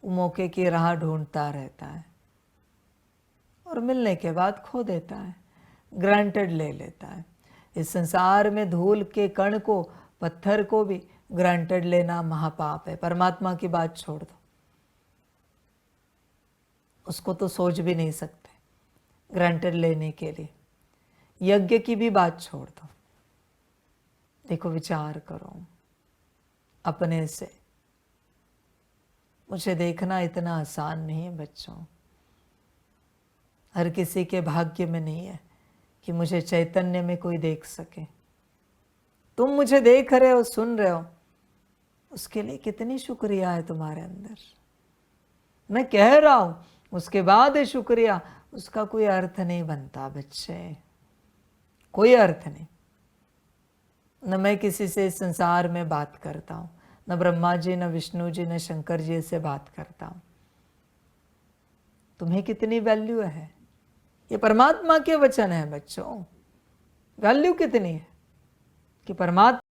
Speaker 1: वो मौके की राह ढूंढता रहता है और मिलने के बाद खो देता है, ग्रांटेड ले लेता है। इस संसार में धूल के कण को, पत्थर को भी ग्रांटेड लेना महापाप है। परमात्मा की बात छोड़ दो, उसको तो सोच भी नहीं सकते ग्रांटेड लेने के लिए। यज्ञ की भी बात छोड़ दो, देखो विचार करो अपने से। मुझे देखना इतना आसान नहीं है बच्चों, हर किसी के भाग्य में नहीं है कि मुझे चैतन्य में कोई देख सके। तुम मुझे देख रहे हो, सुन रहे हो, उसके लिए कितनी शुक्रिया है तुम्हारे अंदर। मैं कह रहा हूं, उसके बाद शुक्रिया, उसका कोई अर्थ नहीं बनता बच्चे, कोई अर्थ नहीं। न मैं किसी से इस संसार में बात करता हूं, न ब्रह्मा जी, न विष्णु जी, न शंकर जी से बात करता हूं। तुम्हें कितनी वैल्यू है, ये परमात्मा के वचन है बच्चों। वैल्यू कितनी है कि परमात्मा